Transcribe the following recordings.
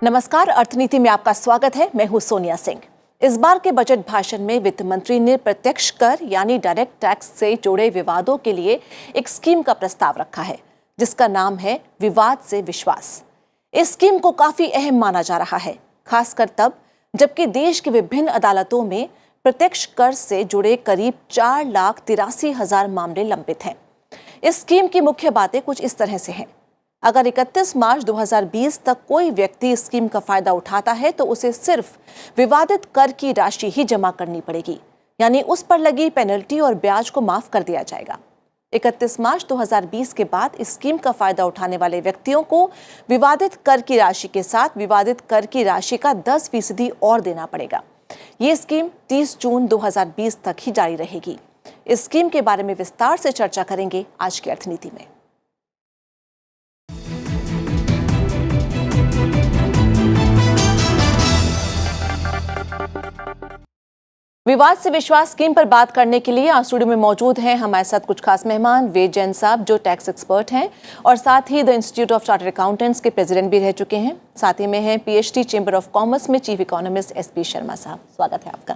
नमस्कार, अर्थनीति में आपका स्वागत है। मैं हूं सोनिया सिंह। इस बार के बजट भाषण में वित्त मंत्री ने प्रत्यक्ष कर यानी डायरेक्ट टैक्स से जुड़े विवादों के लिए एक स्कीम का प्रस्ताव रखा है, जिसका नाम है विवाद से विश्वास। इस स्कीम को काफी अहम माना जा रहा है, खासकर तब जबकि देश की विभिन्न अदालतों में प्रत्यक्ष कर से जुड़े करीब 4,83,000 मामले लंबित हैं। इस स्कीम की मुख्य बातें कुछ इस तरह से हैं। अगर 31 मार्च 2020 तक कोई व्यक्ति इस स्कीम का फायदा उठाता है तो उसे सिर्फ विवादित कर की राशि ही जमा करनी पड़ेगी, यानी उस पर लगी पेनल्टी और ब्याज को माफ कर दिया जाएगा। 31 मार्च 2020 के बाद इस स्कीम का फायदा उठाने वाले व्यक्तियों को विवादित कर की राशि के साथ विवादित कर की राशि का 10% और देना पड़ेगा। ये स्कीम 30 जून 2020 तक ही जारी रहेगी। इस स्कीम के बारे में विस्तार से चर्चा करेंगे आज की अर्थनीति में। विवाद से विश्वास स्कीम पर बात करने के लिए आज स्टूडियो में मौजूद हैं हमारे साथ कुछ खास मेहमान। वेद जैन साहब जो टैक्स एक्सपर्ट हैं और साथ ही the institute of chartered accountants के प्रेसिडेंट भी रह चुके हैं। साथ ही में हैं पीएचडी चेंबर ऑफ कॉमर्स में चीफ इकोनॉमिस्ट एसपी शर्मा साहब। स्वागत है आपका।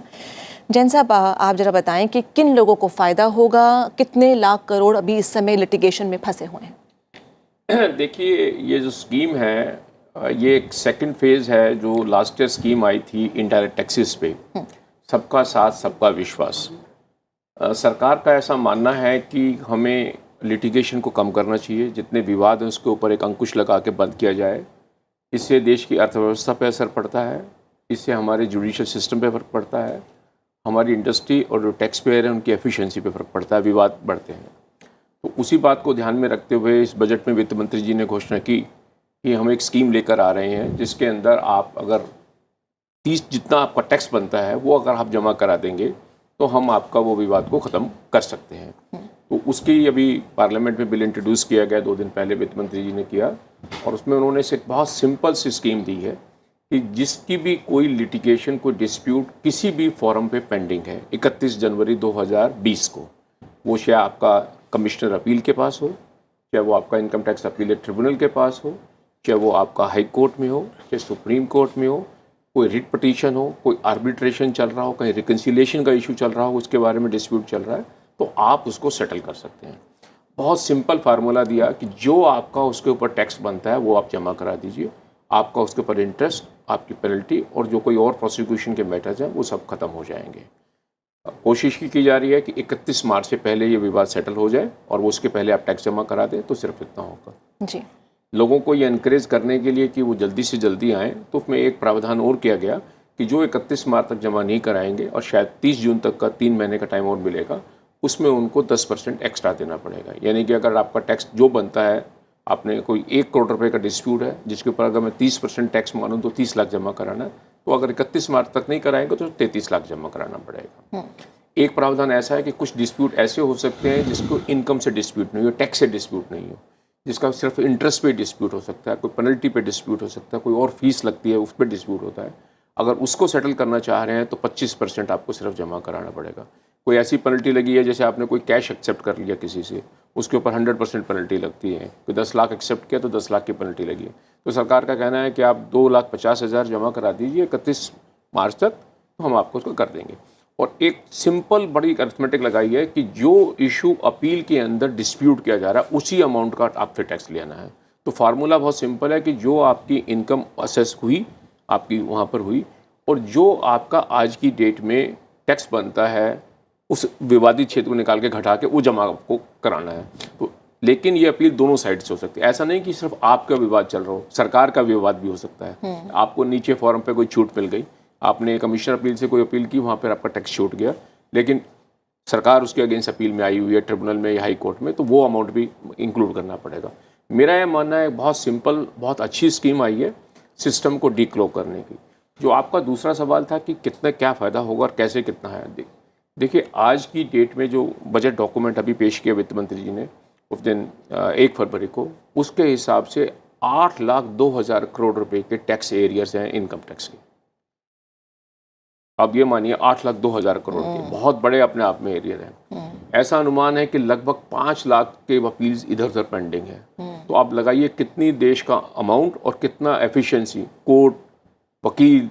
जैन साहब, आप जरा बताएं कि किन लोगों को फायदा होगा, कितने लाख करोड़ अभी इस समय लिटिगेशन में फंसे हुए हैं? देखिए, ये जो स्कीम है ये एक सेकंड फेज है जो लास्ट ईयर स्कीम आई थी इनडायरेक्ट टैक्सेस पे, सबका साथ सबका विश्वास। सरकार का ऐसा मानना है कि हमें लिटिगेशन को कम करना चाहिए, जितने विवाद हैं उसके ऊपर एक अंकुश लगा के बंद किया जाए। इससे देश की अर्थव्यवस्था पे असर पड़ता है, इससे हमारे जुडिशियल सिस्टम पे फ़र्क पड़ता है, हमारी इंडस्ट्री और जो टैक्स पेयर हैं उनकी एफिशिएंसी पे फ़र्क पड़ता है, विवाद बढ़ते हैं। तो उसी बात को ध्यान में रखते हुए इस बजट में वित्त मंत्री जी ने घोषणा की कि हम एक स्कीम लेकर आ रहे हैं जिसके अंदर आप अगर 30 जितना आपका टैक्स बनता है वो अगर आप जमा करा देंगे तो हम आपका वो विवाद को ख़त्म कर सकते हैं। तो उसकी अभी पार्लियामेंट में बिल इंट्रोड्यूस किया गया, 2 दिन पहले वित्त मंत्री जी ने किया, और उसमें उन्होंने से एक बहुत सिंपल सी स्कीम दी है कि जिसकी भी कोई लिटिगेशन, कोई डिस्प्यूट किसी भी फॉरम पे पेंडिंग है 31 जनवरी 2020 को, वो चाहे आपका कमिश्नर अपील के पास हो, चाहे वो आपका इनकम टैक्स अपीलेट ट्रिब्यूनल के पास हो, चाहे वो आपका हाई कोर्ट में हो, चाहे सुप्रीम कोर्ट में हो, कोई रिट पटिशन हो, कोई आर्बिट्रेशन चल रहा हो, कहीं रिकन्सिलिएशन का इशू चल रहा हो, उसके बारे में डिस्प्यूट चल रहा है, तो आप उसको सेटल कर सकते हैं। बहुत सिंपल फार्मूला दिया कि जो आपका उसके ऊपर टैक्स बनता है वो आप जमा करा दीजिए, आपका उसके ऊपर इंटरेस्ट, आपकी पेनल्टी और जो कोई और प्रोसिक्यूशन के मैटर्स हैं वो सब खत्म हो जाएंगे। कोशिश की जा रही है कि 31 मार्च से पहले ये विवाद सेटल हो जाए और वो उसके पहले आप टैक्स जमा करा दें, तो सिर्फ इतना होगा जी। लोगों को ये इनक्रेज करने के लिए कि वो जल्दी से जल्दी आएँ, तो उसमें एक प्रावधान और किया गया कि जो 31 मार्च तक जमा नहीं कराएंगे और शायद 30 जून तक का 3 महीने का टाइम और मिलेगा, उसमें उनको 10% एक्स्ट्रा देना पड़ेगा। यानी कि अगर आपका टैक्स जो बनता है, आपने कोई 1 करोड़ रुपये का डिस्प्यूट है जिसके ऊपर अगर मैं 30% टैक्स मानूँ तो 30 लाख जमा कराना है, तो अगर 31 मार्च तक नहीं कराएंगे तो 33 लाख जमा कराना पड़ेगा। एक प्रावधान ऐसा है कि कुछ डिस्प्यूट ऐसे हो सकते हैं जिसको इनकम से डिस्प्यूट नहीं हो, टैक्स से डिस्प्यूट नहीं हो, जिसका सिर्फ इंटरेस्ट पे डिस्प्यूट हो सकता है, कोई पेनल्टी पे डिस्प्यूट हो सकता है, कोई और फीस लगती है उस पर डिस्प्यूट होता है। अगर उसको सेटल करना चाह रहे हैं तो 25% आपको सिर्फ जमा कराना पड़ेगा। कोई ऐसी पेनल्टी लगी है जैसे आपने कोई कैश एक्सेप्ट कर लिया किसी से, उसके ऊपर 100% पेनल्टी लगती है। कोई 10 लाख एक्सेप्ट किया तो 10 लाख की पेनल्टी लगी है। तो सरकार का कहना है कि आप 2,50,000 जमा करा दीजिए 31 मार्च तक, तो हम आपको उसको कर देंगे। और एक सिंपल बड़ी अर्थमेटिक लगाई है कि जो इशू अपील के अंदर डिस्प्यूट किया जा रहा है उसी अमाउंट का आपसे टैक्स लेना है। तो फार्मूला बहुत सिंपल है कि जो आपकी इनकम असेस हुई, आपकी वहाँ पर हुई, और जो आपका आज की डेट में टैक्स बनता है उस विवादित क्षेत्र को निकाल के घटा के वो जमा आपको कराना है। तो लेकिन ये अपील दोनों साइड से हो सकती है। ऐसा नहीं कि सिर्फ आपका विवाद चल रहा हो, सरकार का विवाद भी हो सकता है। आपको नीचे फॉरम पे कोई छूट मिल गई, आपने कमिश्नर अपील से कोई अपील की, वहाँ पर आपका टैक्स छूट गया, लेकिन सरकार उसके अगेंस्ट अपील में आई हुई है ट्रिब्यूनल में या हाई कोर्ट में, तो वो अमाउंट भी इंक्लूड करना पड़ेगा। मेरा यह मानना है बहुत सिंपल, बहुत अच्छी स्कीम आई है सिस्टम को डीक्लॉग करने की। जो आपका दूसरा सवाल था कि कितना क्या फ़ायदा होगा और कैसे कितना है, देखिए आज की डेट में जो बजट डॉक्यूमेंट अभी पेश किया वित्त मंत्री जी ने उस दिन 1 फरवरी को, उसके हिसाब से 8,02,000 करोड़ रुपए के टैक्स एरियर्स हैं इनकम टैक्स के। अब ये मानिए 8,02,000 करोड़ के बहुत बड़े अपने आप में एरियर हैं। ऐसा अनुमान है कि लगभग 5 लाख के अपील्स इधर उधर पेंडिंग है। तो आप लगाइए कितनी देश का अमाउंट और कितना एफिशिएंसी, कोर्ट, वकील,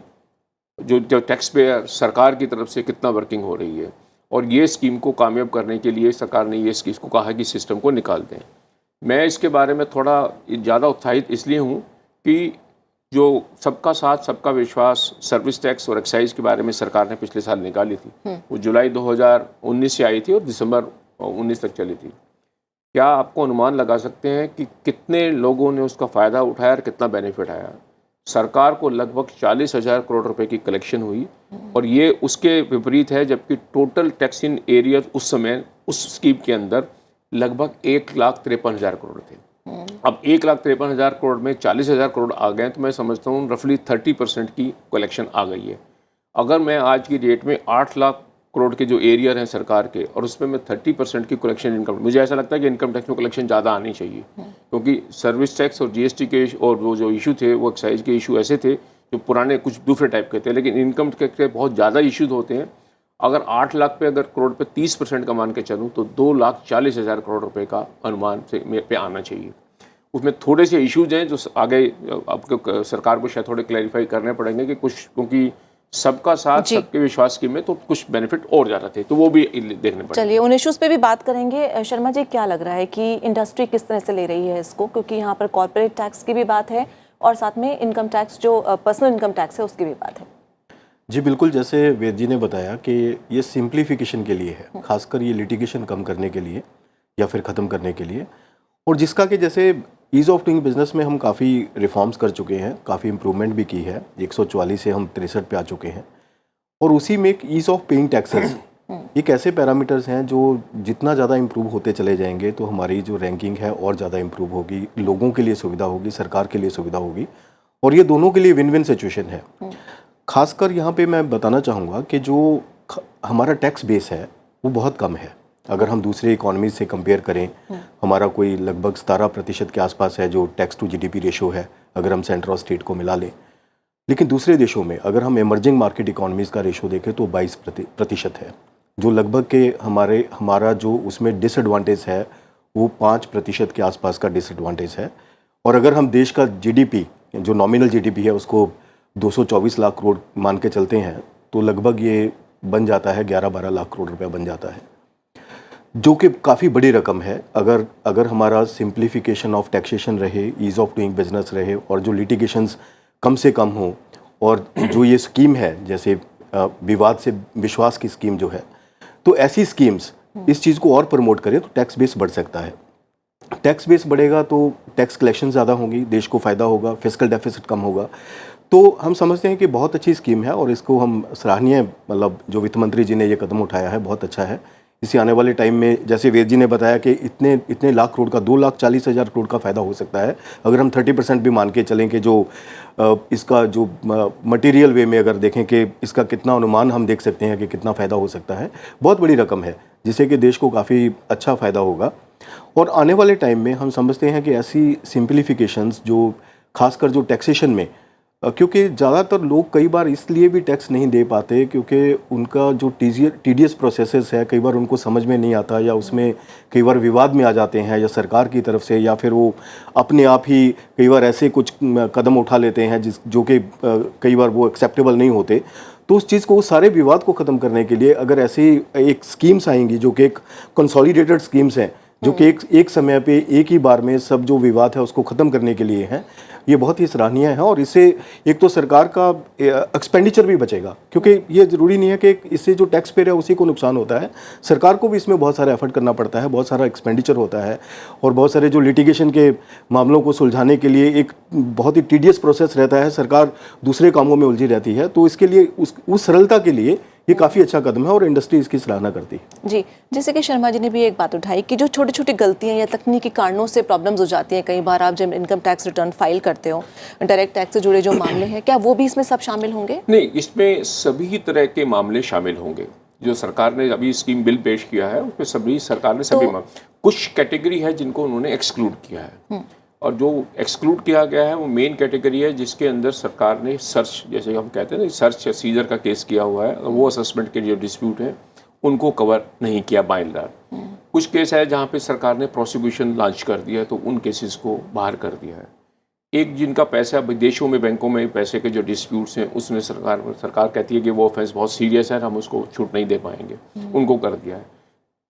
जो टैक्स पेयर, सरकार की तरफ से कितना वर्किंग हो रही है। और ये स्कीम को कामयाब करने के लिए सरकार ने ये इसको कहा कि सिस्टम को निकाल दें। मैं इसके बारे में थोड़ा ज़्यादा उत्साहित इसलिए हूँ कि जो सबका साथ सबका विश्वास सर्विस टैक्स और एक्साइज के बारे में सरकार ने पिछले साल निकाली थी, वो जुलाई 2019 से आई थी और दिसंबर 19 तक चली थी। क्या आपको अनुमान लगा सकते हैं कि कितने लोगों ने उसका फ़ायदा उठाया और कितना बेनिफिट आया? सरकार को लगभग 40,000 करोड़ रुपए की कलेक्शन हुई और ये उसके विपरीत है, जबकि टोटल टैक्स इन एरिया उस समय उस स्कीम के अंदर लगभग 1,53,000 करोड़ थे। अब 1,53,000 करोड़ में 40,000 करोड़ आ गए, तो मैं समझता हूँ रफली 30% की कलेक्शन आ गई है। अगर मैं आज की डेट में 8 लाख करोड़ के जो एरियर हैं सरकार के और उसमें मैं 30% की कलेक्शन इनकम, मुझे ऐसा लगता है कि इनकम टैक्स में कलेक्शन ज़्यादा आनी चाहिए, क्योंकि सर्विस टैक्स और जीएसटी के और वो जो इशू थे, वो एक्साइज के इशू ऐसे थे जो पुराने कुछ दूसरे टाइप के थे, लेकिन इनकम टैक्स के बहुत ज़्यादा इशूज होते हैं। अगर 8 लाख पे अगर करोड़ पे 30% का मान के चलूँ तो 2,40,000 करोड़ रुपए का अनुमान से पे आना चाहिए। उसमें थोड़े से इश्यूज हैं जो आगे आपको सरकार को शायद थोड़े क्लैरिफाई करने पड़ेंगे कि कुछ, क्योंकि सबका साथ सबके विश्वास स्कीम में तो कुछ बेनिफिट और ज़्यादा थे, तो वो भी देखने पड़ेंगे। चलिए उन इश्यूज पे भी बात करेंगे। शर्मा जी, क्या लग रहा है कि इंडस्ट्री किस तरह से ले रही है इसको, क्योंकि यहाँ पर कॉर्पोरेट टैक्स की भी बात है और साथ में इनकम टैक्स जो पर्सनल इनकम टैक्स है उसकी भी बात है। जी बिल्कुल, जैसे वेद जी ने बताया कि ये सिंप्लीफिकेशन के लिए है, खासकर ये लिटिगेशन कम करने के लिए या फिर ख़त्म करने के लिए, और जिसका कि जैसे ईज़ ऑफ डूइंग बिजनेस में हम काफ़ी रिफॉर्म्स कर चुके हैं, काफ़ी इम्प्रूवमेंट भी की है। 144 से हम 63 पे आ चुके हैं। और उसी में एक ईज़ ऑफ पेइंग टैक्सेस, एक ऐसे पैरामीटर्स हैं जो जितना ज़्यादा इम्प्रूव होते चले जाएंगे तो हमारी जो रैंकिंग है और ज़्यादा इम्प्रूव होगी, लोगों के लिए सुविधा होगी, सरकार के लिए सुविधा होगी, और ये दोनों के लिए विन विन सिचुएशन है। खासकर यहाँ पे मैं बताना चाहूँगा कि जो हमारा टैक्स बेस है वो बहुत कम है। अगर हम दूसरे इकोनॉमी से कंपेयर करें, हमारा कोई लगभग 17% के आसपास है जो टैक्स टू जीडीपी रेशो है, अगर हम सेंटर और स्टेट को मिला लें। लेकिन दूसरे देशों में अगर हम इमर्जिंग मार्केट इकोनॉमीज़ का रेशो देखें तो 22% है, जो लगभग के हमारा जो उसमें डिसएडवांटेज है वो 5% के आसपास का डिसएडवांटेज है। और अगर हम देश का जीडीपी, जो नॉमिनल जीडीपी है, उसको 224 लाख करोड़ मान के चलते हैं तो लगभग ये बन जाता है 11-12 लाख करोड़ रुपया बन जाता है, जो कि काफ़ी बड़ी रकम है। अगर हमारा सिंप्लीफिकेशन ऑफ टैक्सेशन रहे, ईज़ ऑफ डूइंग बिजनेस रहे और जो लिटिगेशंस कम से कम हो, और जो ये स्कीम है जैसे विवाद से विश्वास की स्कीम जो है, तो ऐसी स्कीम्स इस चीज़ को और प्रमोट करें तो टैक्स बेस बढ़ सकता है। टैक्स बेस बढ़ेगा तो टैक्स कलेक्शन ज़्यादा होगी, देश को फ़ायदा होगा, फिस्कल डेफिसिट कम होगा। तो हम समझते हैं कि बहुत अच्छी स्कीम है और इसको हम सराहनीय, मतलब जो वित्त मंत्री जी ने ये कदम उठाया है बहुत अच्छा है। इसी आने वाले टाइम में जैसे वेद जी ने बताया कि इतने लाख करोड़ का 2,40,000 करोड़ का फ़ायदा हो सकता है। अगर हम 30% भी मान के चलें कि जो इसका जो मटेरियल वे में अगर देखें कि इसका कितना अनुमान हम देख सकते हैं कि कितना फ़ायदा हो सकता है, बहुत बड़ी रकम है जिससे कि देश को काफ़ी अच्छा फ़ायदा होगा। और आने वाले टाइम में हम समझते हैं कि ऐसी सिंप्लीफिकेशंस जो खासकर जो टैक्सेशन में, क्योंकि ज़्यादातर लोग कई बार इसलिए भी टैक्स नहीं दे पाते क्योंकि उनका जो टीडीएस प्रोसेसेस है कई बार उनको समझ में नहीं आता, या उसमें कई बार विवाद में आ जाते हैं, या सरकार की तरफ से, या फिर वो अपने आप ही कई बार ऐसे कुछ कदम उठा लेते हैं जो कि कई बार वो एक्सेप्टेबल नहीं होते। तो उस चीज़ को, उस सारे विवाद को ख़त्म करने के लिए अगर ऐसी एक स्कीम्स आएंगी जो कि एक कंसोलिडेटेड स्कीम्स हैं, जो कि एक समय पे एक ही बार में सब जो विवाद है उसको ख़त्म करने के लिए हैं, ये बहुत ही सराहनीय है। और इससे एक तो सरकार का एक्सपेंडिचर भी बचेगा, क्योंकि ये ज़रूरी नहीं है कि इससे जो टैक्स पेयर है उसी को नुकसान होता है, सरकार को भी इसमें बहुत सारा एफर्ट करना पड़ता है, बहुत सारा एक्सपेंडिचर होता है, और बहुत सारे जो लिटिगेशन के मामलों को सुलझाने के लिए एक बहुत ही टीडियस प्रोसेस रहता है, सरकार दूसरे कामों में उलझी रहती है। तो इसके लिए उस सरलता के लिए ये काफ़ी अच्छा कदम है और इंडस्ट्री इसकी सराहना करती है। जी, जैसे कि शर्मा जी ने भी एक बात उठाई कि जो छोटी छोटी गलतियां या तकनीकी कारणों से प्रॉब्लम्स हो जाती हैं, कई बार आप जब इनकम टैक्स रिटर्न फाइल करते हो, डायरेक्ट टैक्स से जुड़े जो मामले हैं, क्या वो भी इसमें सब शामिल होंगे? नहीं, इसमें सभी तरह के मामले शामिल होंगे। जो सरकार ने अभी स्कीम बिल पेश किया है उसमें सरकार ने सभी कुछ कैटेगरी है जिनको उन्होंने एक्सक्लूड किया है। और जो एक्सक्लूड किया गया है वो मेन कैटेगरी है जिसके अंदर सरकार ने सर्च, जैसे हम कहते हैं ना, सर्च या सीजर का केस किया हुआ है, और वो असेसमेंट के जो डिस्प्यूट हैं उनको कवर नहीं किया बाय एंड लार्ज। कुछ केस है जहाँ पे सरकार ने प्रोसिक्यूशन लॉन्च कर दिया है, तो उन केसेस को बाहर कर दिया है। एक जिनका पैसा विदेशों में बैंकों में पैसे के जो डिस्प्यूट्स हैं उसमें सरकार कहती है कि वो ऑफेंस बहुत सीरियस है, हम उसको छूट नहीं दे पाएंगे, उनको कर दिया है।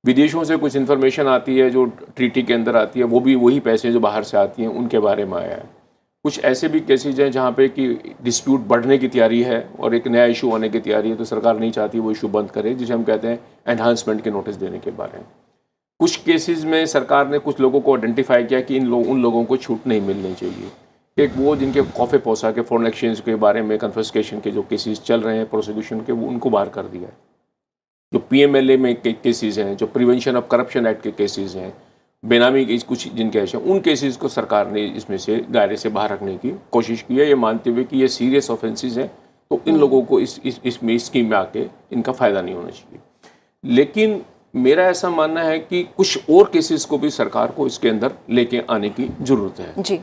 विदेशों से कुछ इन्फॉर्मेशन आती है जो ट्रीटी के अंदर आती है, वो भी वही पैसे जो बाहर से आती हैं उनके बारे में आया है। कुछ ऐसे भी केसेज हैं जहाँ पे कि डिस्प्यूट बढ़ने की तैयारी है और एक नया इशू आने की तैयारी है, तो सरकार नहीं चाहती वो इशू बंद करे, जिसे हम कहते हैं एनहांसमेंट के नोटिस देने के बारे में। कुछ केसेस में सरकार ने कुछ लोगों को आइडेंटिफाई किया कि उन लोगों को छूट नहीं मिलनी चाहिए। एक वो जिनके खौफे पोसा के फॉरेन एक्सचेंज के बारे में कन्फिस्केशन के जो केसेस चल रहे हैं प्रोसिक्यूशन के, वो उनको बाहर कर दिया है। जो PMLA में केसेस हैं, जो प्रिवेंशन ऑफ करप्शन एक्ट के केसेस हैं, बेनामी के कुछ जिनके हैं, उन केसेस को सरकार ने इसमें से दायरे से बाहर रखने की कोशिश की है, ये मानते हुए कि ये सीरियस ऑफेंसेस हैं, तो इन लोगों को इसमें स्कीम में आके इनका फ़ायदा नहीं होना चाहिए। लेकिन मेरा ऐसा मानना है कि कुछ और केसेस को भी सरकार को इसके अंदर लेके आने की ज़रूरत है जी।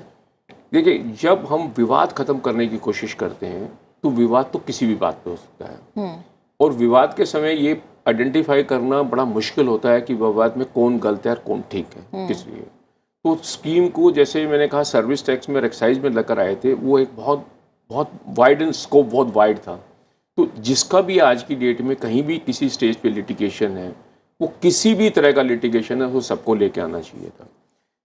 देखिए, जब हम विवाद खत्म करने की कोशिश करते हैं तो विवाद तो किसी भी बात पे हो सकता है, और विवाद के समय ये आइडेंटिफाई करना बड़ा मुश्किल होता है कि विवाद में कौन गलत है और कौन ठीक है, किस लिए। तो स्कीम को, जैसे मैंने कहा, सर्विस टैक्स में और एक्साइज में लेकर आए थे, वो एक बहुत वाइड एंड स्कोप बहुत वाइड था। तो जिसका भी आज की डेट में कहीं भी किसी स्टेज पे लिटिगेशन है, वो किसी भी तरह का लिटिगेशन है, वो सबको लेके आना चाहिए था।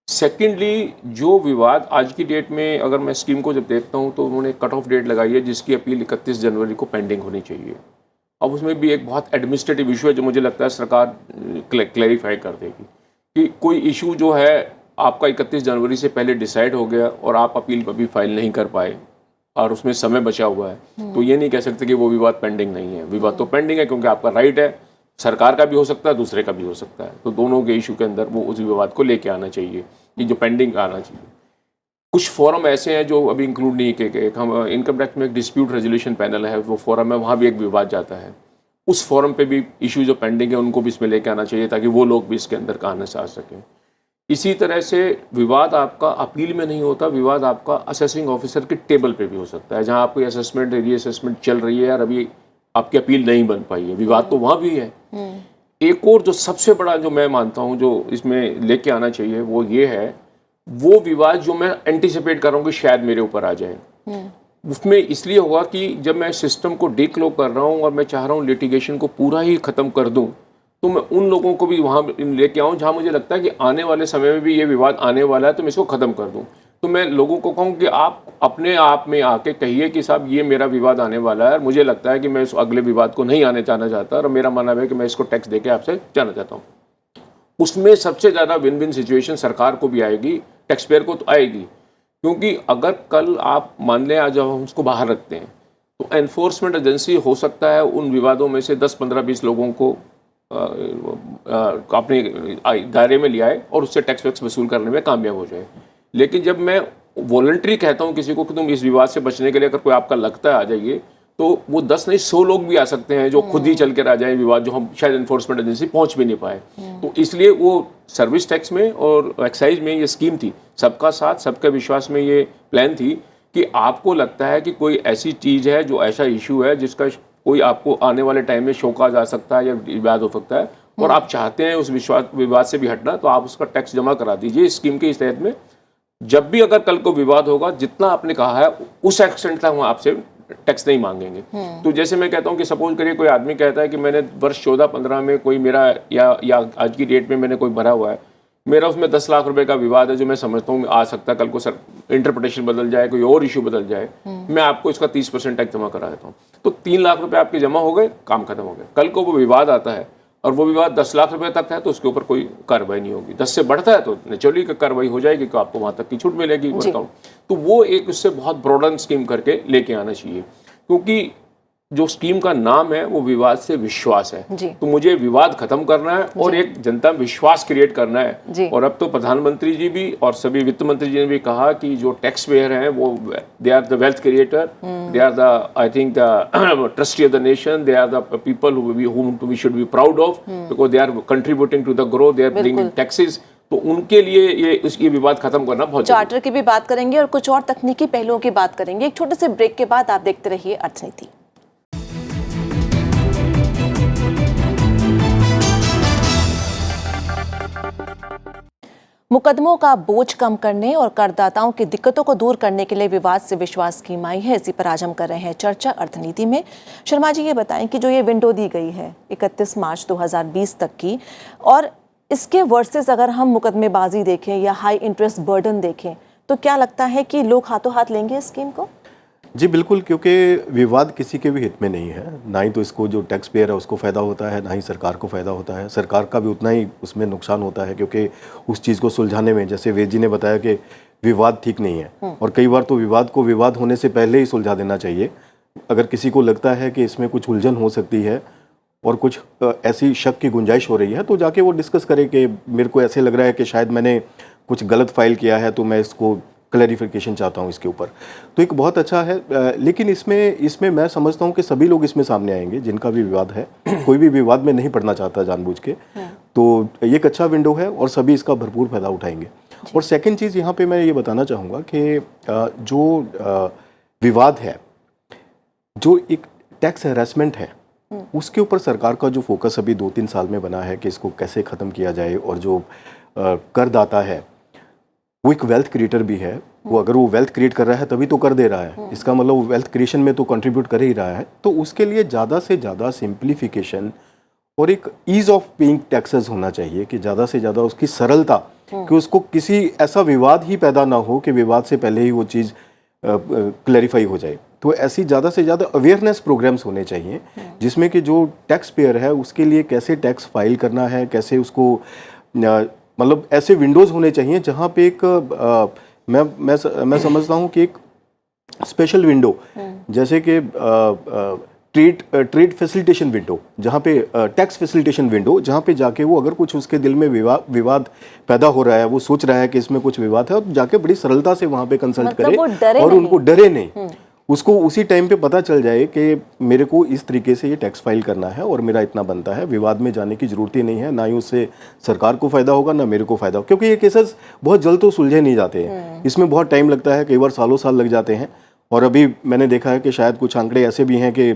सेकेंडली, जो विवाद आज की डेट में, अगर मैं स्कीम को जब देखता हूँ तो उन्होंने कट ऑफ डेट लगाई है जिसकी अपील 31 जनवरी को पेंडिंग होनी चाहिए। अब उसमें भी एक बहुत एडमिनिस्ट्रेटिव इशू है जो मुझे लगता है सरकार क्लैरिफाई कर देगी कि कोई इशू जो है आपका 31 जनवरी से पहले डिसाइड हो गया और आप अपील अभी फाइल नहीं कर पाए और उसमें समय बचा हुआ है, तो ये नहीं कह सकते कि वो विवाद पेंडिंग नहीं है। विवाद तो पेंडिंग है, क्योंकि आपका राइट है, सरकार का भी हो सकता है, दूसरे का भी हो सकता है। तो दोनों के इशू के अंदर वो उस विवाद को लेके आना चाहिए कि जो पेंडिंग आना चाहिए। कुछ फोरम ऐसे हैं जो अभी इंक्लूड नहीं किए गए। हम इनकम टैक्स में एक डिस्प्यूट रेजोल्यूशन पैनल है, वो फोरम है, वहाँ भी एक विवाद जाता है। उस फोरम पे भी इशू जो पेंडिंग है उनको भी इसमें लेके आना चाहिए ताकि वो लोग भी इसके अंदर आने से आ सकें। इसी तरह से विवाद आपका अपील में नहीं होता, विवाद आपका असेसिंग ऑफिसर के टेबल पे भी हो सकता है, जहाँ आपकी असेसमेंट रीअसेसमेंट चल रही है और अभी आपकी अपील नहीं बन पाई है, विवाद तो वहाँ भी है। एक और जो सबसे बड़ा जो मैं मानता हूँ जो इसमें लेके आना चाहिए वो ये है, वो विवाद जो मैं एंटिसिपेट कर रहा हूँ कि शायद मेरे ऊपर आ जाए, उसमें इसलिए होगा कि जब मैं सिस्टम को डीक्लोज कर रहा हूँ और मैं चाह रहा हूँ लिटिगेशन को पूरा ही ख़त्म कर दूँ, तो मैं उन लोगों को भी वहाँ लेके आऊँ जहाँ मुझे लगता है कि आने वाले समय में भी ये विवाद आने वाला है, तो मैं इसको ख़त्म कर दूँ। तो मैं लोगों को कहूँ कि आप अपने आप में आके कहिए कि साहब ये मेरा विवाद आने वाला है और मुझे लगता है कि मैं इस अगले विवाद को नहीं आने जाना चाहता, और मेरा मानना है कि मैं इसको टैक्स देके आपसे जाना चाहता हूँ। उसमें सबसे ज़्यादा विन विन सिचुएशन सरकार को भी आएगी, टैक्स पेयर को तो आएगी, क्योंकि अगर कल आप मान लें आज जब हम उसको बाहर रखते हैं तो एनफोर्समेंट एजेंसी हो सकता है उन विवादों में से 10, 15, 20 लोगों को अपने दायरे में ले आए और उससे टैक्स वैक्स वसूल करने में कामयाब हो जाए। लेकिन जब मैं वॉलंटरी कहता हूँ किसी को कि तुम इस विवाद से बचने के लिए अगर कोई आपका लगता है आ जाइए, तो वो 10 नहीं 100 लोग भी आ सकते हैं जो खुद ही चल कर आ जाए विवाद, जो हम शायद एनफोर्समेंट एजेंसी पहुंच भी नहीं पाए। तो इसलिए वो सर्विस टैक्स में और एक्साइज में ये स्कीम थी, सबका साथ सबके विश्वास में ये प्लान थी कि आपको लगता है कि कोई ऐसी चीज़ है जो ऐसा इशू है जिसका कोई आपको आने वाले टाइम में शौका जा सकता है या विवाद हो सकता है, और आप चाहते हैं उस विवाद से भी हटना, तो आप उसका टैक्स जमा करा दीजिए इस स्कीम के इस तहत में। जब भी अगर कल को विवाद होगा, जितना आपने कहा है उस एक्सटेंट तक हम आपसे टैक्स नहीं मांगेंगे। तो जैसे मैं कहता हूँ कि सपोज करिए कोई आदमी कहता है कि मैंने वर्ष 14-15 में कोई मेरा या आज की डेट में मैंने कोई भरा हुआ है, मेरा उसमें 10 लाख रुपए का विवाद है जो मैं समझता हूँ आ सकता है, कल को सर इंटरप्रिटेशन बदल जाए, कोई और इशू बदल जाए, मैं आपको इसका 30% टैक्स जमा करा देता हूँ। तो 3 लाख रुपए आपके जमा हो गए, काम खत्म हो गया। कल को वो विवाद आता है और वो विवाद 10 लाख रुपए तक है तो उसके ऊपर कोई कार्रवाई नहीं होगी। 10 से बढ़ता है तो नेचुरली कार्रवाई हो जाएगी, तो आपको वहाँ तक की छूट मिलेगी। तो वो एक उससे बहुत ब्रॉडन स्कीम करके लेके आना चाहिए, क्योंकि जो स्कीम का नाम है वो विवाद से विश्वास है। तो मुझे विवाद खत्म करना है और एक जनता में विश्वास क्रिएट करना है। और अब तो प्रधानमंत्री जी भी और सभी वित्त मंत्री जी ने भी कहा कि जो टैक्स पेयर हैं वो they are the wealth creator, they are the I think the trustee of the nation, they are the people whom we should be proud of because they are contributing to the growth, they are bringing taxes। तो उनके लिए ये विवाद खत्म करना बहुत जरूरी है। चार्टर की भी बात करेंगे और कुछ और तकनीकी पहलुओं की बात करेंगे। एक छोटे से ब्रेक के बाद आप देखते रहिए अर्थनीति। मुकदमों का बोझ कम करने और करदाताओं की दिक्कतों को दूर करने के लिए विवाद से विश्वास स्कीम आई है। इसी पर आज हम कर रहे हैं चर्चा अर्थनीति में। शर्मा जी, ये बताएं कि जो ये विंडो दी गई है 31 मार्च 2020 तक की, और इसके वर्सेस अगर हम मुकदमेबाजी देखें या हाई इंटरेस्ट बर्डन देखें, तो क्या लगता है कि लोग हाथों हाथ लेंगे इस स्कीम को? जी बिल्कुल, क्योंकि विवाद किसी के भी हित में नहीं है। ना ही तो इसको जो टैक्स पेयर है उसको फ़ायदा होता है, ना ही सरकार को फ़ायदा होता है। सरकार का भी उतना ही उसमें नुकसान होता है, क्योंकि उस चीज़ को सुलझाने में, जैसे वेद जी ने बताया कि विवाद ठीक नहीं है, और कई बार तो विवाद को विवाद होने से पहले ही सुलझा देना चाहिए। अगर किसी को लगता है कि इसमें कुछ उलझन हो सकती है और कुछ ऐसी शक की गुंजाइश हो रही है, तो जाके वो डिस्कस करे कि मेरे को ऐसे लग रहा है कि शायद मैंने कुछ गलत फाइल किया है, तो मैं इसको क्लैरिफिकेशन चाहता हूँ इसके ऊपर। तो एक बहुत अच्छा है, लेकिन इसमें मैं समझता हूँ कि सभी लोग इसमें सामने आएंगे जिनका भी विवाद है। कोई भी विवाद में नहीं पड़ना चाहता जानबूझ के। तो ये एक अच्छा विंडो है और सभी इसका भरपूर फायदा उठाएंगे। और सेकंड चीज़ यहाँ पे मैं ये बताना चाहूँगा कि जो विवाद है, जो एक टैक्स हैरेसमेंट है, उसके ऊपर सरकार का जो फोकस अभी 2-3 साल में बना है कि इसको कैसे ख़त्म किया जाए। और जो करदाता है वो एक वेल्थ क्रिएटर भी है। वो अगर वो वेल्थ क्रिएट कर रहा है तभी तो कर दे रहा है, इसका मतलब वो वेल्थ क्रिएशन में तो कंट्रीब्यूट कर ही रहा है। तो उसके लिए ज़्यादा से ज़्यादा सिंप्लीफिकेशन और एक ईज ऑफ पेइंग टैक्सेस होना चाहिए, कि ज़्यादा से ज़्यादा उसकी सरलता, कि उसको किसी ऐसा विवाद ही पैदा ना हो कि विवाद से पहले ही वो चीज़ क्लैरिफाई हो जाए। तो ऐसी ज़्यादा से ज़्यादा अवेयरनेस प्रोग्राम्स होने चाहिए, जिसमें कि जो टैक्स पेयर है उसके लिए कैसे टैक्स फाइल करना है, कैसे उसको मतलब ऐसे विंडोज़ होने चाहिए जहाँ पे एक मैं समझता हूँ कि एक स्पेशल विंडो, जैसे कि ट्रेड फैसिलिटेशन विंडो, जहाँ पे टैक्स फैसिलिटेशन विंडो, जहाँ पे जाके वो अगर कुछ उसके दिल में विवाद पैदा हो रहा है, वो सोच रहा है कि इसमें कुछ विवाद है, तो जाके बड़ी सरलता से वहाँ पे कंसल्ट करे और उनको डरे नहीं, उसको उसी टाइम पे पता चल जाए कि मेरे को इस तरीके से ये टैक्स फाइल करना है और मेरा इतना बनता है। विवाद में जाने की जरूरत ही नहीं है, ना ही उससे सरकार को फायदा होगा ना मेरे को फायदा होगा, क्योंकि ये केसेस बहुत जल्द तो सुलझे नहीं जाते हैं। इसमें बहुत टाइम लगता है, कई बार सालों साल लग जाते हैं। और अभी मैंने देखा है कि शायद कुछ आंकड़े ऐसे भी हैं कि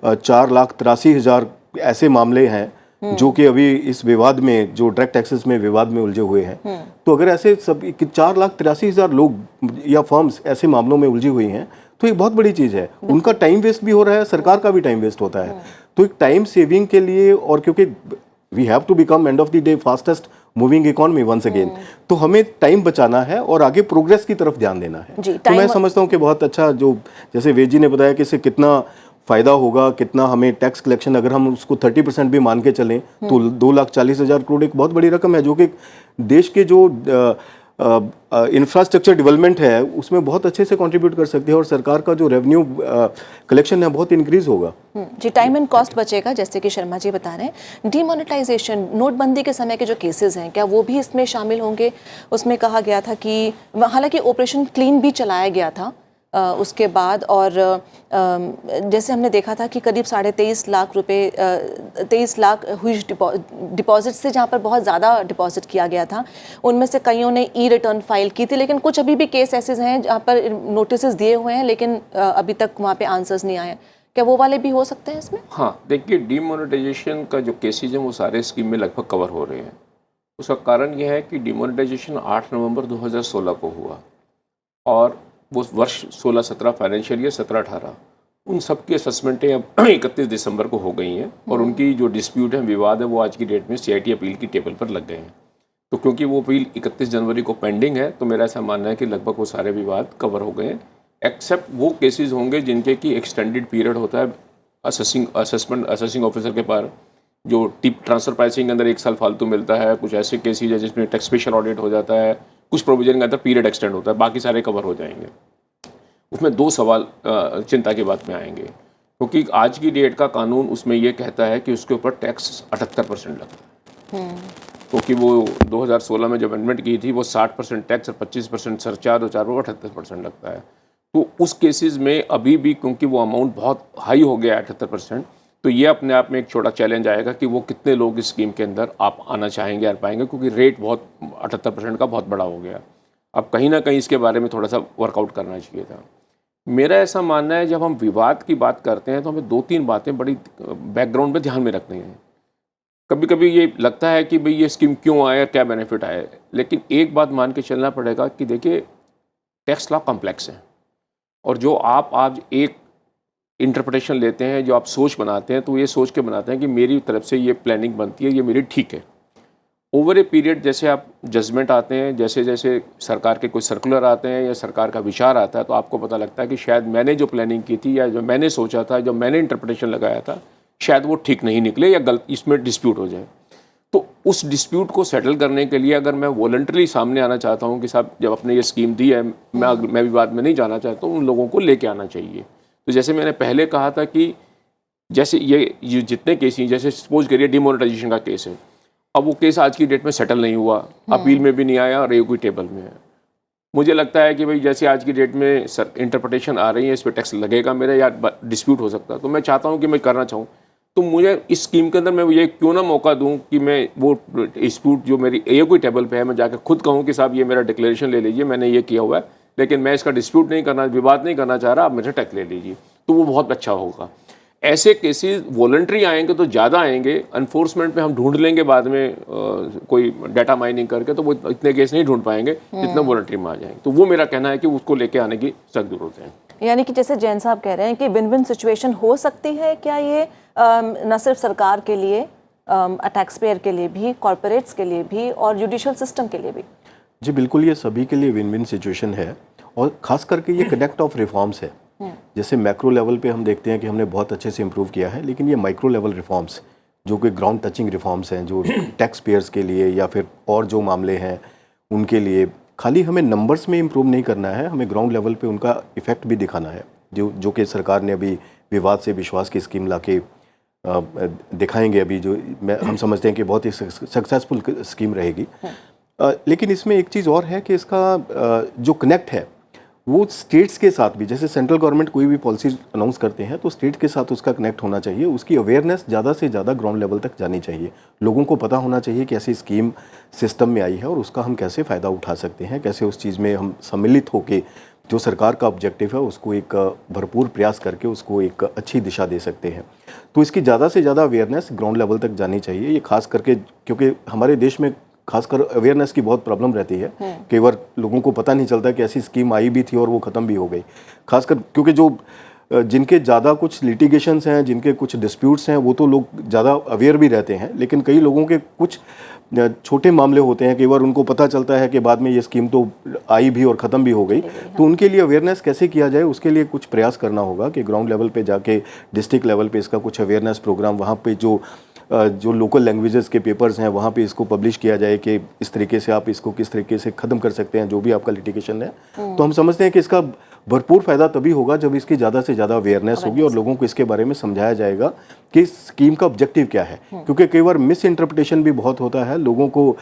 4,83,000 ऐसे मामले हैं जो कि अभी इस विवाद में, जो डायरेक्ट टैक्सेस में विवाद में उलझे हुए हैं। तो अगर ऐसे सब 4,83,000 लोग या फर्म्स ऐसे मामलों में उलझी हुई हैं, तो ये बहुत बड़ी चीज़ है। उनका टाइम वेस्ट भी हो रहा है, सरकार का भी टाइम वेस्ट होता है। तो एक टाइम सेविंग के लिए, और क्योंकि we have to become end of the day fastest moving economy once again, तो हमें टाइम बचाना है और आगे प्रोग्रेस की तरफ ध्यान देना है। तो मैं समझता हूँ कि बहुत अच्छा, जो जैसे वेद जी ने बताया कि इससे कितना फ़ायदा होगा, कितना हमें टैक्स कलेक्शन, अगर हम उसको 30% भी मान के चलें तो 2,40,000 करोड़ एक बहुत बड़ी रकम है, जो कि देश के जो इंफ्रास्ट्रक्चर डेवलपमेंट है उसमें बहुत अच्छे से कंट्रीब्यूट कर सकते हैं, और सरकार का जो रेवेन्यू कलेक्शन है बहुत इंक्रीज होगा। जी, टाइम एंड कॉस्ट बचेगा, जैसे कि शर्मा जी बता रहे हैं। डीमोनेटाइजेशन, नोटबंदी के समय के जो केसेस हैं, क्या वो भी इसमें शामिल होंगे? उसमें कहा गया था कि हालांकि ऑपरेशन क्लीन भी चलाया गया था उसके बाद, और जैसे हमने देखा था कि करीब 23.5 लाख रुपए, 23 लाख हुई डिपॉजिट से, जहाँ पर बहुत ज़्यादा डिपॉजिट किया गया था, उनमें से कईयों ने ई रिटर्न फाइल की थी। लेकिन कुछ अभी भी केस ऐसे हैं जहाँ पर नोटिस दिए हुए हैं, लेकिन अभी तक वहाँ पे आंसर्स नहीं आए। क्या वो वाले भी हो सकते हैं इसमें? हाँ, देखिए, डीमोनेटाइजेशन का जो केसेज हैं वो सारे स्कीम में लगभग कवर हो रहे हैं। उसका कारण ये है कि डीमोनेटाइजेशन 8 नवंबर 2016 को हुआ, और वो वर्ष 16-17 फाइनेंशियल ईयर 17-18 उन सब की असेसमेंटें अब 31 दिसंबर को हो गई हैं, और उनकी जो डिस्प्यूट है, विवाद है, वो आज की डेट में CIT अपील की टेबल पर लग गए हैं। तो क्योंकि वो अपील 31 जनवरी को पेंडिंग है, तो मेरा ऐसा मानना है कि लगभग वो सारे विवाद कवर हो गए हैं, एक्सेप्ट वो केसेस होंगे जिनके की एक्सटेंडेड पीरियड होता है असेसिंग ऑफिसर के पास, जो ट्रांसफर प्राइसिंग के अंदर 1 साल फालतू मिलता है। कुछ ऐसे केसेज है जिसमें टैक्स स्पेशल ऑडिट हो जाता है, कुछ प्रोविजन के अंदर पीरियड एक्सटेंड होता है, बाकी सारे कवर हो जाएंगे। उसमें 2 सवाल चिंता की बात में आएंगे, क्योंकि आज की डेट का कानून उसमें ये कहता है कि उसके ऊपर टैक्स 78% लगता है, क्योंकि वो 2016 में जब अमेंडमेंट की थी वो 60% टैक्स और 25% सरचार्ज और 78% लगता है। तो उस केसेस में अभी भी, क्योंकि वो अमाउंट बहुत हाई हो गया 78%, तो ये अपने आप में एक छोटा चैलेंज आएगा कि वो कितने लोग इस स्कीम के अंदर आप आना चाहेंगे आ पाएंगे, क्योंकि रेट बहुत 78% का बहुत बड़ा हो गया। अब कहीं ना कहीं इसके बारे में थोड़ा सा वर्कआउट करना चाहिए था। मेरा ऐसा मानना है, जब हम विवाद की बात करते हैं तो हमें 2-3 बातें बड़ी बैकग्राउंड में ध्यान में रखनी है। कभी कभी ये लगता है कि भाई ये स्कीम क्यों आए, क्या बेनिफिट आए, लेकिन एक बात मान के चलना पड़ेगा कि देखिए टैक्स लॉ कॉम्प्लेक्स है, और जो आप आज एक इंटरप्रिटेशन लेते हैं, जो आप सोच बनाते हैं, तो ये सोच के बनाते हैं कि मेरी तरफ से ये प्लानिंग बनती है, ये मेरी ठीक है। ओवर ए पीरियड जैसे आप जजमेंट आते हैं, जैसे जैसे सरकार के कोई सर्कुलर आते हैं या सरकार का विचार आता है, तो आपको पता लगता है कि शायद मैंने जो प्लानिंग की थी या जो मैंने सोचा था, जो मैंने इंटरप्रिटेशन लगाया था, शायद वो ठीक नहीं निकले या गलत, इसमें डिस्प्यूट हो जाए। तो उस डिस्प्यूट को सेटल करने के लिए अगर मैं वॉलंटरी सामने आना चाहता हूँ कि साहब जब आपने ये स्कीम दी है, मैं विवाद में नहीं जाना चाहता हूँ, उन लोगों को लेके आना चाहिए। तो जैसे मैंने पहले कहा था कि जैसे ये जितने केस हैं, जैसे सपोज करिए डिमोनेटाइजेशन का केस है, अब वो केस आज की डेट में सेटल नहीं हुआ, अपील में भी नहीं आया और रेगुलेटेबल में है। मुझे लगता है कि भाई जैसे आज की डेट में इंटरप्रिटेशन आ रही है, इस पर टैक्स लगेगा मेरा या डिस्प्यूट हो सकता है, तो मैं चाहता हूँ कि मैं करना चाहूँ, तो मुझे इस स्कीम के अंदर मैं ये क्यों ना मौका दूं कि मैं वो डिस्प्यूट जो मेरी ये कोई टेबल पे है, मैं जाकर खुद कहूँ कि साहब ये मेरा डिक्लेरेशन ले लीजिए, मैंने ये किया हुआ है, लेकिन मैं इसका डिस्प्यूट नहीं करना, विवाद नहीं करना चाह रहा, आप मुझे टैक्स ले लीजिए, तो वो बहुत अच्छा होगा। ऐसे केसेस वॉलंटरी आएंगे तो ज़्यादा आएंगे, अनफोर्समेंट में हम ढूंढ लेंगे बाद में कोई डाटा माइनिंग करके, तो वो इतने केस नहीं ढूंढ पाएंगे जितना वॉलंटरी में आ जाएंगे। तो वो मेरा कहना है कि उसको लेके आने की सख्त जरूरत है। यानी कि जैसे जैन साहब कह रहे हैं कि विन विन सिचुएशन हो सकती है क्या ये, न सिर्फ सरकार के लिए, टैक्स पेयर के लिए भी, कॉर्पोरेट्स के लिए भी और जुडिशियल सिस्टम के लिए भी? जी बिल्कुल, ये सभी के लिए विन विन सिचुएशन है, और खास करके ये कनेक्ट ऑफ रिफॉर्म्स है। जैसे मैक्रो लेवल पे हम देखते हैं कि हमने बहुत अच्छे से इम्प्रूव किया है, लेकिन ये माइक्रो लेवल रिफॉर्म्स जो कि ग्राउंड टचिंग रिफॉर्म्स हैं, जो टैक्स पेयर्स के लिए या फिर और जो मामले हैं उनके लिए, खाली हमें नंबर्स में इम्प्रूव नहीं करना है, हमें ग्राउंड लेवल पे उनका इफेक्ट भी दिखाना है, जो कि सरकार ने अभी विवाद से विश्वास की स्कीम लाके दिखाएंगे अभी, जो हम समझते हैं कि बहुत ही सक्सेसफुल स्कीम रहेगी। लेकिन इसमें एक चीज़ और है कि इसका जो कनेक्ट है वो स्टेट्स के साथ भी, जैसे सेंट्रल गवर्नमेंट कोई भी पॉलिसी अनाउंस करते हैं तो स्टेट के साथ उसका कनेक्ट होना चाहिए, उसकी अवेयरनेस ज़्यादा से ज़्यादा ग्राउंड लेवल तक जानी चाहिए, लोगों को पता होना चाहिए कि ऐसी स्कीम सिस्टम में आई है और उसका हम कैसे फ़ायदा उठा सकते हैं, कैसे उस चीज़ में हम सम्मिलित होकर जो सरकार का ऑब्जेक्टिव है उसको एक भरपूर प्रयास करके उसको एक अच्छी दिशा दे सकते हैं। तो इसकी ज़्यादा से ज़्यादा अवेयरनेस ग्राउंड लेवल तक जानी चाहिए, ये खास करके क्योंकि हमारे देश में खासकर अवेयरनेस की बहुत प्रॉब्लम रहती है। कई बार लोगों को पता नहीं चलता कि ऐसी स्कीम आई भी थी और वो ख़त्म भी हो गई, खासकर क्योंकि जो जिनके ज़्यादा कुछ लिटिगेशंस हैं, जिनके कुछ डिस्प्यूट्स हैं, वो तो लोग ज़्यादा अवेयर भी रहते हैं, लेकिन कई लोगों के कुछ छोटे मामले होते हैं, कई बार उनको पता चलता है कि बाद में ये स्कीम तो आई भी और ख़त्म भी हो गई। तो उनके लिए अवेयरनेस कैसे किया जाए, उसके लिए कुछ प्रयास करना होगा कि ग्राउंड लेवल पे जाके, डिस्ट्रिक्ट लेवल पे इसका कुछ अवेयरनेस प्रोग्राम, वहाँ पे जो लोकल लैंग्वेजेस के पेपर्स हैं वहाँ पे इसको पब्लिश किया जाए कि इस तरीके से आप इसको किस तरीके से ख़त्म कर सकते हैं, जो भी आपका लिटिगेशन है। तो हम समझते हैं कि इसका भरपूर फ़ायदा तभी होगा जब इसकी ज़्यादा से ज़्यादा अवेयरनेस होगी और लोगों को इसके बारे में समझाया जाएगा कि स्कीम का ऑब्जेक्टिव क्या है, क्योंकि कई बार मिस इंटरप्रिटेशन भी बहुत होता है। लोगों को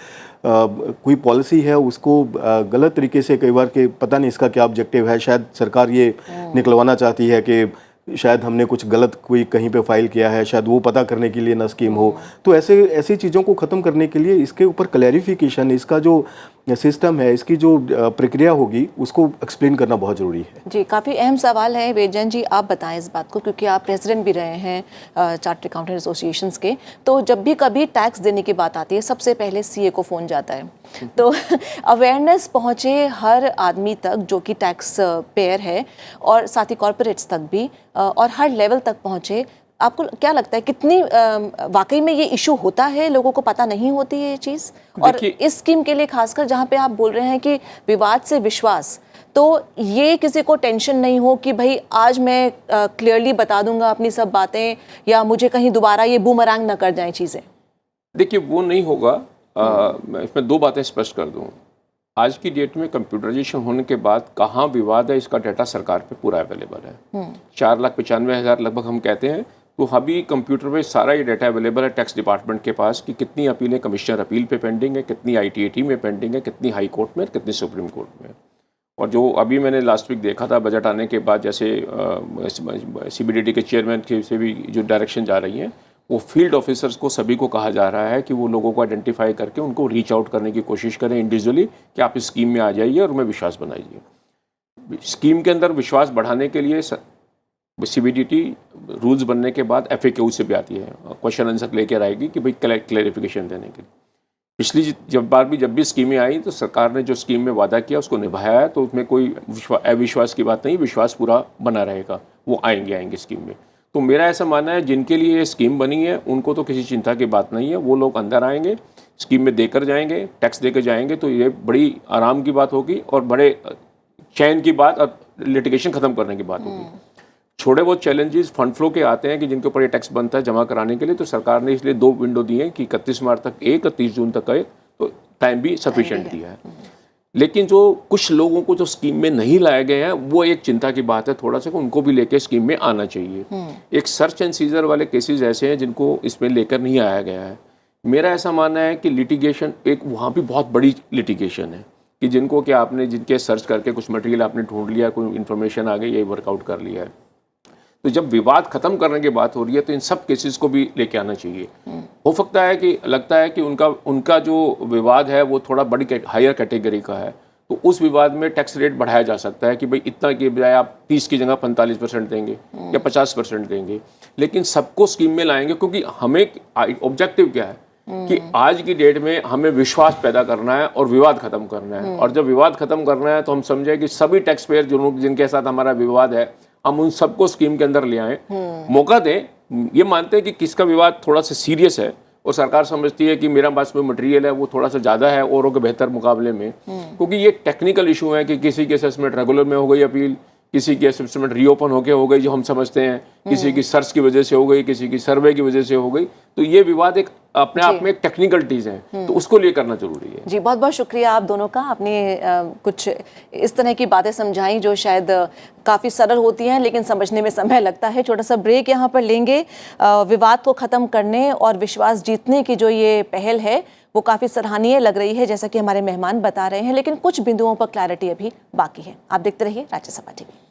कोई पॉलिसी है उसको गलत तरीके से कई बार के पता नहीं इसका क्या ऑब्जेक्टिव है, शायद सरकार ये निकलवाना चाहती है कि शायद हमने कुछ गलत कोई कहीं पे फाइल किया है, शायद वो पता करने के लिए ना स्कीम हो। तो ऐसी चीज़ों को ख़त्म करने के लिए इसके ऊपर क्लैरिफिकेशन, इसका जो सिस्टम है, इसकी जो प्रक्रिया होगी उसको एक्सप्लेन करना बहुत ज़रूरी है। जी, काफ़ी अहम सवाल है। वेदजैन जी, आप बताएं इस बात को, क्योंकि आप प्रेसिडेंट भी रहे हैं चार्टर्ड अकाउंटेंट एसोसिएशंस के। तो जब भी कभी टैक्स देने की बात आती है, सबसे पहले सीए को फ़ोन जाता है। तो अवेयरनेस पहुँचे हर आदमी तक जो कि टैक्स पेयर है, और साथ ही कॉर्पोरेट्स तक भी, और हर लेवल तक पहुँचे। आपको क्या लगता है कितनी वाकई में ये इशू होता है, लोगों को पता नहीं होती है ये चीज़? और इस स्कीम के लिए खासकर जहाँ पे आप बोल रहे हैं कि विवाद से विश्वास, तो ये किसी को टेंशन नहीं हो कि भाई आज मैं क्लियरली बता दूंगा अपनी सब बातें, या मुझे कहीं दोबारा ये बूमरैंग ना कर जाएं चीज़ें। देखिए, वो नहीं होगा। मैं इसमें दो बातें स्पष्ट कर दूँ। आज की डेट में कंप्यूटराइजेशन होने के बाद कहाँ विवाद है, इसका डाटा सरकार पे पूरा अवेलेबल है। 4,95,000 लगभग हम कहते हैं, तो अभी कंप्यूटर पे सारा ये डाटा अवेलेबल है टैक्स डिपार्टमेंट के पास कि कितनी अपीलें कमिश्नर अपील पे पेंडिंग है, कितनी ITAT में पेंडिंग है, कितनी हाई कोर्ट में, कितनी सुप्रीम कोर्ट में। और जो अभी मैंने लास्ट वीक देखा था बजट आने के बाद, जैसे CBDT के चेयरमैन के से भी जो डायरेक्शन जा रही हैं, वो फील्ड ऑफिसर्स को सभी को कहा जा रहा है कि वो लोगों को आइडेंटिफाई करके उनको रीच आउट करने की कोशिश करें इंडिविजुअली कि आप इस स्कीम में आ जाइए और उनमें विश्वास बनाइए। स्कीम के अंदर विश्वास बढ़ाने के लिए CBDT रूल्स बनने के बाद FAQ से भी आती है, क्वेश्चन आंसर लेकर आएगी कि भाई क्लैरिफिकेशन देने के लिए। पिछली जब भी स्कीमें आई तो सरकार ने जो स्कीम में वादा किया उसको निभाया है, तो उसमें कोई अविश्वास की बात नहीं, विश्वास पूरा बना रहेगा, वो आएंगे स्कीम में। तो मेरा ऐसा मानना है जिनके लिए ये स्कीम बनी है उनको तो किसी चिंता की बात नहीं है, वो लोग अंदर आएंगे, स्कीम में देकर जाएंगे, टैक्स देकर जाएंगे, तो ये बड़ी आराम की बात होगी और बड़े चैन की बात और लिटिगेशन ख़त्म करने की बात होगी। छोटे बहुत चैलेंजेस फंड फ्लो के आते हैं कि जिनके ऊपर ये टैक्स बनता है जमा कराने के लिए, तो सरकार ने इसलिए 2 विंडो दिए हैं कि 31 मार्च तक 31 जून तक का, तो टाइम भी सफिशिएंट दिया है। लेकिन जो कुछ लोगों को जो स्कीम में नहीं लाए गए हैं वो एक चिंता की बात है थोड़ा सा, उनको भी लेके स्कीम में आना चाहिए। एक सर्च एंड सीजर वाले केसेस ऐसे हैं जिनको इसमें लेकर नहीं आया गया है। मेरा ऐसा मानना है कि लिटिगेशन एक वहाँ भी बहुत बड़ी लिटिगेशन है कि जिनको क्या आपने जिनके सर्च करके कुछ मटेरियल आपने ढूंढ लिया, कोई इन्फॉर्मेशन आ गई, ये वर्कआउट कर लिया है। तो जब विवाद खत्म करने की बात हो रही है तो इन सब केसेस को भी लेके आना चाहिए। हो सकता है कि लगता है कि उनका जो विवाद है वो थोड़ा बड़ी हायर कैटेगरी का है, तो उस विवाद में टैक्स रेट बढ़ाया जा सकता है कि भाई इतना के बजाय आप 30 की जगह 45% देंगे या 50% देंगे, लेकिन सबको स्कीम में लाएंगे क्योंकि हमें ऑब्जेक्टिव क्या है कि आज की डेट में हमें विश्वास पैदा करना है और विवाद खत्म करना है। और जब विवाद खत्म करना है तो हम समझे कि सभी टैक्स पेयर जिनके साथ हमारा विवाद है हम उन सबको स्कीम के अंदर ले आए, मौका दें। ये मानते हैं कि किसका विवाद थोड़ा सा सीरियस है और सरकार समझती है कि मेरा पास में मटेरियल है वो थोड़ा सा ज़्यादा है औरों के बेहतर मुकाबले में, क्योंकि ये टेक्निकल इशू है कि किसी की असेसमेंट रेगुलर में हो गई अपील, किसी की असेसमेंट रीओपन होके हो गई जो हम समझते हैं, किसी की सर्च की वजह से हो गई, किसी की सर्वे की वजह से हो गई। तो ये विवाद एक अपने आप में एक टेक्निकलिटीज है, तो उसको लिए करना जरूरी है। जी, बहुत बहुत शुक्रिया आप दोनों का। आपने कुछ इस तरह की बातें समझाई जो शायद काफ़ी सरल होती हैं लेकिन समझने में समय लगता है। छोटा सा ब्रेक यहाँ पर लेंगे। विवाद को ख़त्म करने और विश्वास जीतने की जो ये पहल है वो काफ़ी सराहनीय लग रही है जैसा कि हमारे मेहमान बता रहे हैं, लेकिन कुछ बिंदुओं पर क्लैरिटी अभी बाकी है। आप देखते रहिए राज्यसभा टीवी।